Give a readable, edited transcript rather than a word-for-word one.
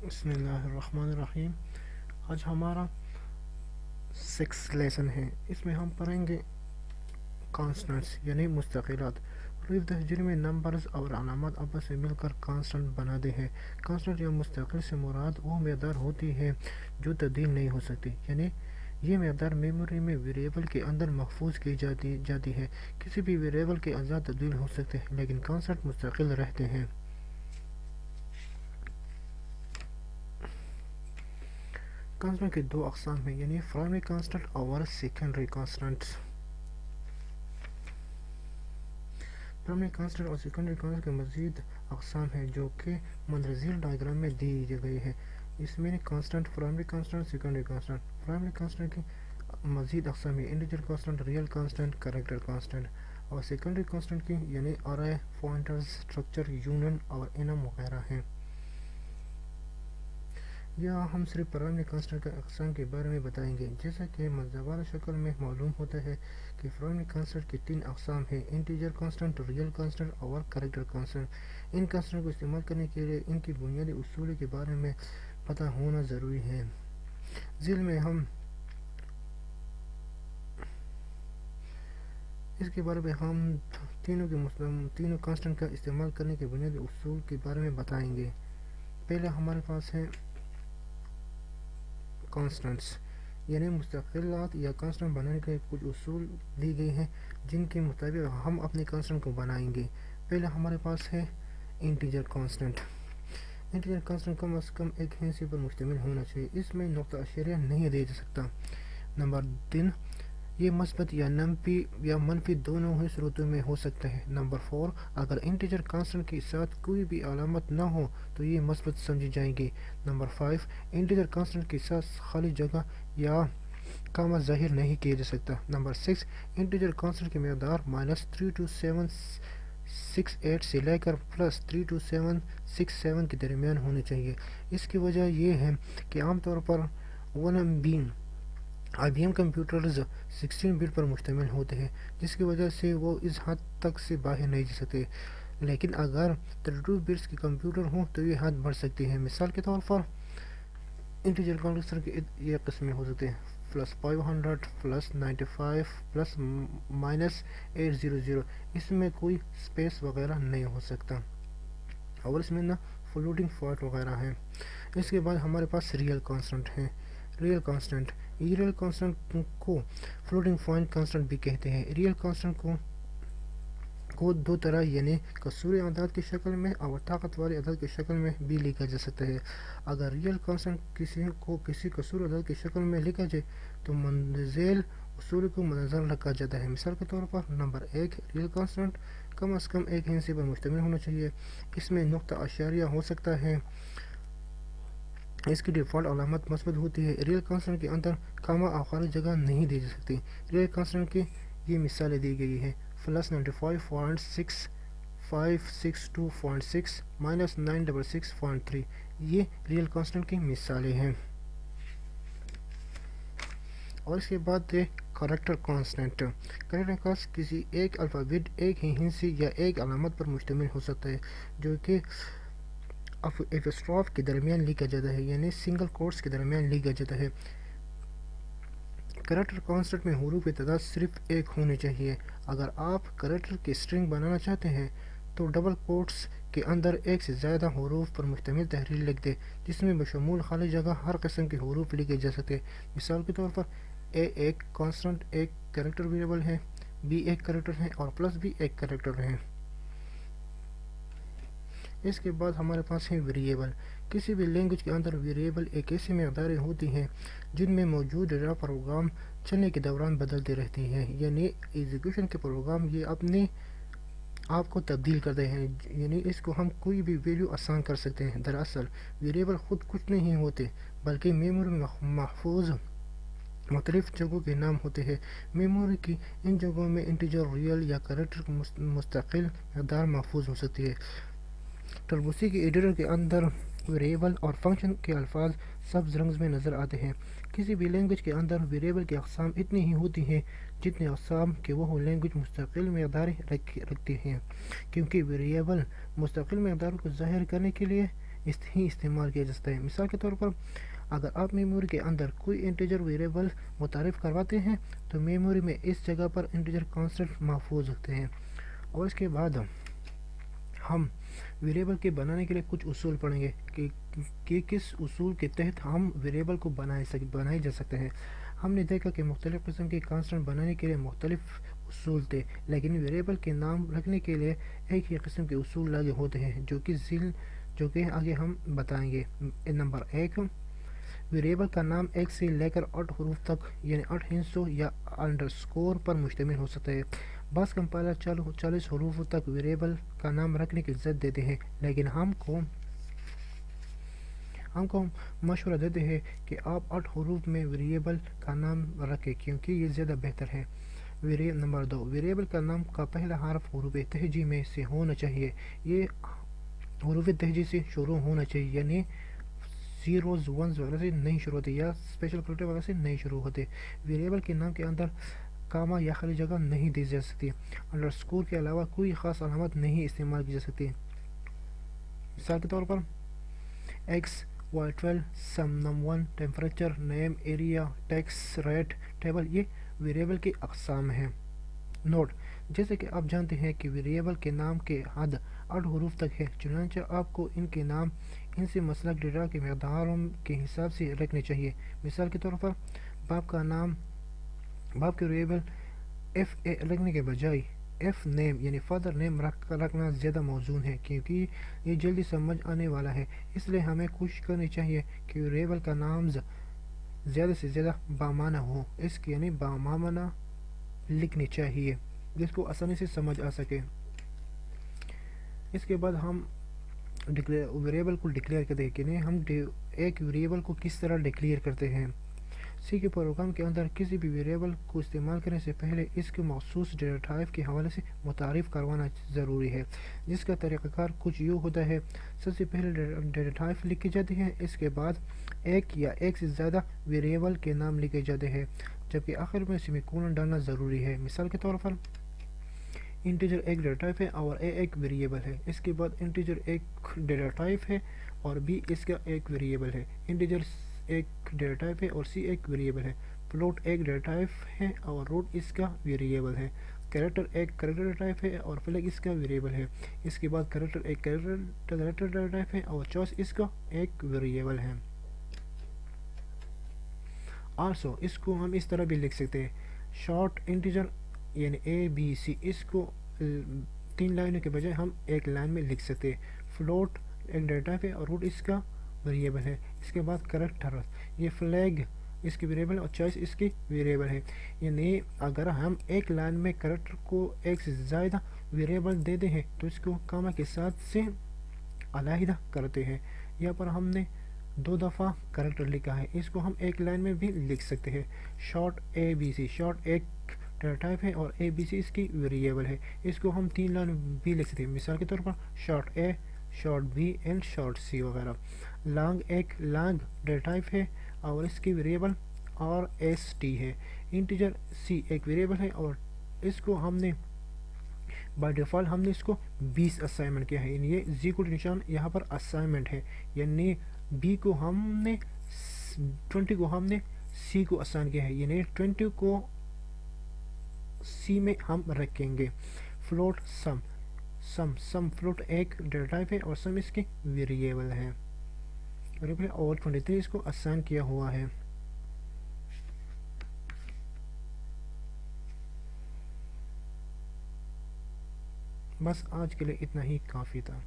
بسم اللہ الرحمن الرحیم۔ آج ہمارا 6 لیسن ہے۔ اس میں ہم پڑھیں گے کانسٹنٹس یعنی مستقلات۔ حروف تہجری میں نمبرز اور علامات آپس میں مل کر کانسٹنٹ بناتے ہیں۔ کانسٹنٹ یا مستقل سے مراد وہ مقدار ہوتی ہے جو تبدیل نہیں ہو سکتی، یعنی یہ مقدار میموری میں ویریبل کے اندر محفوظ کی جاتی ہے۔ کسی بھی ویریبل کے اجزاء تبدیل ہو سکتے ہیں لیکن کانسٹنٹ مستقل رہتے ہیں۔ کانسٹنٹ کے دو اقسام ہیں، یعنی پرائمری کانسٹنٹ اور سیکنڈری کانسٹنٹس۔ پرائمری کانسٹنٹ اور سیکنڈری کانسٹنٹ کے مزید اقسام ہیں جو کہ مندرجہ ذیل ڈائیگرام میں دی گئی ہے۔ اس میں constant, primary constant, secondary constant. Primary constant کی مزید اقسام ہیں: integer constant, real constant, character constant. اور سیکنڈری کانسٹنٹ کی یعنی ارے، پوائنٹرز، اسٹرکچر، یونین اور انم وغیرہ ہیں۔ یہاں ہم صرف پرائمری کانسٹنٹ کے اقسام کے بارے میں بتائیں گے۔ جیسا کہ مزدور شکل میں معلوم ہوتا ہے کہ پرائمری کانسٹنٹ کی 3 اقسام ہیں: انٹیجر کانسٹنٹ، ریئل کانسٹنٹ اور کریکٹر کانسٹنٹ۔ ان کانسٹنٹ کو استعمال کرنے کے لیے ان کی بنیادی اصول کے بارے میں پتہ ہونا ضروری ہے۔ ذیل میں ہم اس کے بارے میں تینوں کانسٹنٹ کا استعمال کرنے کے بنیادی اصول کے بارے میں بتائیں گے۔ پہلا ہمارے پاس ہے کانسٹنٹس، یعنی مستقلات یا کانسٹنٹ بنانے کے کچھ اصول دی گئی ہیں جن کے مطابق ہم اپنے کانسٹنٹ کو بنائیں گے۔ پہلا ہمارے پاس ہے انٹیجر کانسٹنٹ۔ انٹیجر کانسٹنٹ کم از کم ایک ہندسی پر مشتمل ہونا چاہیے، اس میں نقطہ اشاریہ نہیں دیا جا سکتا۔ نمبر 3، یہ مثبت یا منفی دونوں ہی صورتوں میں ہو سکتا ہے۔ نمبر 4، اگر انٹیجر کانسٹنٹ کے ساتھ کوئی بھی علامت نہ ہو تو یہ مثبت سمجھی جائیں گی۔ نمبر 5، انٹیجر کانسٹنٹ کے ساتھ خالی جگہ یا کامہ ظاہر نہیں کیا جا سکتا۔ نمبر 6، انٹیجر کانسٹنٹ کی مقدار -32768 سے لے کر +32767 کے درمیان ہونی چاہیے۔ اس کی وجہ یہ ہے کہ عام طور پر IBM کمپیوٹرز 16 بٹ پر مشتمل ہوتے ہیں، جس کی وجہ سے وہ اس حد تک سے باہر نہیں جا سکتے، لیکن اگر 32 بٹس کے کمپیوٹر ہوں تو یہ حد بڑھ سکتی ہے۔ مثال کے طور پر انٹیجر کانسٹنٹ کی یہ قسمیں ہو سکتے ہیں: +500، +95، +-800۔ اس میں کوئی سپیس وغیرہ نہیں ہو سکتا اور اس میں نہ فلوٹنگ پوائنٹ وغیرہ ہیں۔ اس کے بعد ہمارے پاس ریئل کانسٹنٹ ہے۔ ریئل کانسٹنٹ کو فلوٹنگ پوائنٹ کانسٹنٹ بھی کہتے ہیں۔ ریئل کانسٹنٹ کو دو طرح، یعنی کسوری اعداد کی شکل میں اور طاقت والی اعداد کی شکل میں بھی لکھا جا سکتا ہے۔ اگر ریئل کانسٹنٹ کسی کسوری اعداد کی شکل میں لکھا جائے تو مندرجہ اصول کو مدنظر رکھا جاتا ہے۔ مثال کے طور پر نمبر 1، ریئل کانسٹنٹ کم از کم ایک ہندسی پر مشتمل ہونا چاہیے، اس میں نقطہ اشاریہ ہو سکتا ہے، اس کی ڈیفالٹ علامت مثبت ہوتی ہے۔ ریئل کانسٹنٹ کے اندر کامہ اور خالی جگہ نہیں دی جا سکتی۔ ریئل کانسٹنٹ کی یہ مثالیں دی گئی ہیں: +95.6، 562.6، -966.3۔ یہ ریئل کانسٹنٹ کی مثالیں ہیں۔ اور اس کے بعد ہے کریکٹر کانسٹنٹ۔ کریکٹر کانسٹنٹ کسی ایک الفابیٹ، ایک ہی ہندسی یا ایک علامت پر مشتمل ہو سکتا ہے جو کہ ایپوسٹروف کے درمیان لکھا جاتا ہے، یعنی سنگل کوٹس کے درمیان لکھا جاتا ہے۔ کریکٹر کانسٹنٹ میں حروف کی تعداد صرف ایک ہونی چاہیے۔ اگر آپ کریکٹر کی اسٹرنگ بنانا چاہتے ہیں تو ڈبل کوٹس کے اندر ایک سے زیادہ حروف پر مشتمل تحریر لکھ دیں، جس میں بشمول خالی جگہ ہر قسم کے حروف لکھے جا سکتے ہیں۔ مثال کے طور پر A ایک کانسٹنٹ، ایک کریکٹر ویریبل ہے، B ایک کریکٹر ہے اور +B ایک کریکٹر ہے۔ اس کے بعد ہمارے پاس ہے ویریبل۔ کسی بھی لینگویج کے اندر ویریبل ایک ایسی مقداریں ہوتی ہیں جن میں موجود ڈیٹا پروگرام چلنے کے دوران بدلتی رہتی ہیں، یعنی ایگزیکیوشن کے پروگرام یہ اپنے آپ کو تبدیل کرتے ہیں، یعنی اس کو ہم کوئی بھی ویلیو اسائن کر سکتے ہیں۔ دراصل ویریبل خود کچھ نہیں ہوتے بلکہ میموری میں محفوظ مختلف جگہوں کے نام ہوتے ہیں۔ میموری کی ان جگہوں میں انٹیجر، ریئل یا کریکٹر کی مستقل مقدار محفوظ ہو سکتی ہے۔ ٹربوسی کے ایڈیٹر کے اندر ویریبل اور فنکشن کے الفاظ سبز رنگ میں نظر آتے ہیں۔ کسی بھی لینگویج کے اندر ویریبل کی اقسام اتنی ہی ہوتی ہیں جتنے اقسام کہ وہ لینگویج مستقل مقداریں رکھتی ہیں، کیونکہ ویریبل مستقل مقداروں کو ظاہر کرنے کے لیے ہی استعمال کیا جا سکتا ہے۔ مثال کے طور پر اگر آپ میموری کے اندر کوئی انٹیجر ویریبل متعارف کرواتے ہیں تو میموری میں اس جگہ پر انٹیجر کانسٹنٹ محفوظ رکھتے ہیں۔ اور اس کے بعد ہم ویریبل کے بنانے کے لیے کچھ اصول پڑھیں گے کہ کس اصول کے تحت ہم ویریبل کو بنائے جا سکتے ہیں۔ ہم نے دیکھا کہ مختلف قسم کے کانسٹنٹ بنانے کے لیے مختلف اصول تھے، لیکن ویریبل کے نام رکھنے کے لیے ایک ہی قسم کے اصول لاگو ہوتے ہیں جو کہ آگے ہم بتائیں گے۔ نمبر 1، ویریبل کا نام ایک سے لے کر 8 حروف تک یعنی 8 ہندسوں یا انڈرسکور پر مشتمل ہو سکتا ہے۔ بعض کمپائلر 40 حروف تک ویریبل کا نام رکھنے کی اجازت دیتے ہیں، لیکن ہم کو مشورہ دیتے ہیں کہ آپ 8 حروف میں ویریبل کا نام رکھیں کیونکہ یہ زیادہ بہتر ہے۔ نمبر 2، ویریبل کا نام کا پہلا حرف حروف تہجی میں سے ہونا چاہیے۔ یہ حروف تہجی سے شروع ہونا چاہیے، یعنی زیروز ونز وغیرہ سے نہیں شروع ہوتے یا اسپیشل کریکٹر وغیرہ سے نہیں شروع ہوتے۔ ویریبل کے نام کے اندر کاما یا خالی جگہ نہیں دی جا سکتی۔ انڈرسکور کے علاوہ کوئی خاص علامت نہیں استعمال کی جا سکتی۔ مثال کے طور پر ایکس، وائی 12، سم، نم 1، ٹیمپریچر، نیم، ایریا، ٹیکس، ریٹ، ٹیبل یہ ویریبل کی اقسام ہیں۔ نوٹ: جیسے کہ آپ جانتے ہیں کہ ویریبل کے نام کی حد 8 حروف تک ہے، چنانچہ آپ کو ان کے نام ان سے مسلک ڈیٹا کی مقداروں کے حساب سے رکھنے چاہیے۔ مثال کے طور پر باپ کے ویریبل ایف اے رکھنے کے بجائے ایف نیم یعنی فادر نیم رکھنا زیادہ موزوں ہے کیونکہ یہ جلدی سمجھ آنے والا ہے۔ اس لیے ہمیں کوشش کرنی چاہیے کہ ویریبل کا نام زیادہ سے زیادہ بامعنی ہو، اس کی یعنی بامعنی لکھنی چاہیے جس کو آسانی سے سمجھ آ سکے۔ اس کے بعد ہم ویریبل کو ڈکلیئر کرتے ہیں کہ ہم ایک ویریبل کو کس طرح ڈکلیئر کرتے ہیں۔ سی کے پروگرام کے اندر کسی بھی ویریبل کو استعمال کرنے سے پہلے اس کے مخصوص ڈیٹا ٹائپ کے حوالے سے متعارف کروانا ضروری ہے، جس کا طریقہ کار کچھ یوں ہوتا ہے۔ سب سے پہلے ڈیٹا ٹائپ لکھی جاتی ہے، اس کے بعد ایک یا ایک سے زیادہ ویریبل کے نام لکھے جاتے ہیں، جبکہ آخر میں سیمی کولن ڈالنا ضروری ہے۔ مثال کے طور پر انٹیجر ایک ڈیٹا ٹائپ ہے اور اے ایک ویریبل ہے، اس کے بعد انٹیجر ایک ڈیٹا ٹائپ ہے اور بی اس کا ایک ویریبل ہے، انٹیجر ایک ڈیٹا ٹائپ ہے اور سی ایک ویریبل ہے، فلوٹ ایک ڈیٹا ٹائپ ہے اور روٹ اس کا ویریبل ہے، کریکٹر ایک کریکٹر ڈیٹا ٹائپ ہے اور فلیگ اس کا ویریبل ہے، اس کے بعد کریکٹر ایک کریکٹر ڈیٹا ٹائپ ہے اور چوائس اس کا ایک ویریبل ہے۔ آلسو اس کو ہم اس طرح بھی لکھ سکتے ہیں، شارٹ انٹیجر یعنی اے بی سی، اس کو 3 لائنوں کے بجائے ہم ایک لائن میں لکھ سکتے ہیں، فلوٹ ایک ڈیٹا ٹائپ ہے اور روٹ اس کا ویریبل ہے، اس کے بعد کریکٹر یہ فلیگ اس کی ویریبل اور چوائس اس کی ویریبل ہے۔ یعنی اگر ہم ایک لائن میں کریکٹر کو ایک سے زیادہ ویریبل دیتے ہیں تو اس کو کاما کے ساتھ سے علیحدہ کرتے ہیں۔ یہاں پر ہم نے 2 دفعہ کریکٹر لکھا ہے، اس کو ہم ایک لائن میں بھی لکھ سکتے ہیں، شارٹ اے بی سی، شارٹ ایک ڈیٹا ٹائپ ہے اور اے بی سی اس کی ویریبل ہے، اس کو ہم 3 لائن بھی لکھ سکتے ہیں۔ مثال کے طور پر short A, short B and short C وغیرہ۔ لانگ ایک لانگ ڈیٹا ٹائپ ہے اور اس کی ویریبل آر ایس ٹی ہے، انٹیجر سی ایک ویریبل ہے اور اس کو ہم نے بائی ڈیفالٹ ہم نے اس کو 20 اسائنمنٹ کیا ہے، یعنی یہ زی کو نشان یہاں پر اسائنمنٹ ہے، یعنی بی کو ہم نے 20 کو ہم نے سی کو اسائن کیا ہے، یعنی 20 کو سی میں ہم رکھیں گے۔ فلوٹ سم فلوٹ ایک ڈیٹا ٹائپ ہے اور سم اس کی ویریبل ہے اور 23 اس کو اسائن کیا ہوا ہے۔ بس آج کے لیے اتنا ہی کافی تھا۔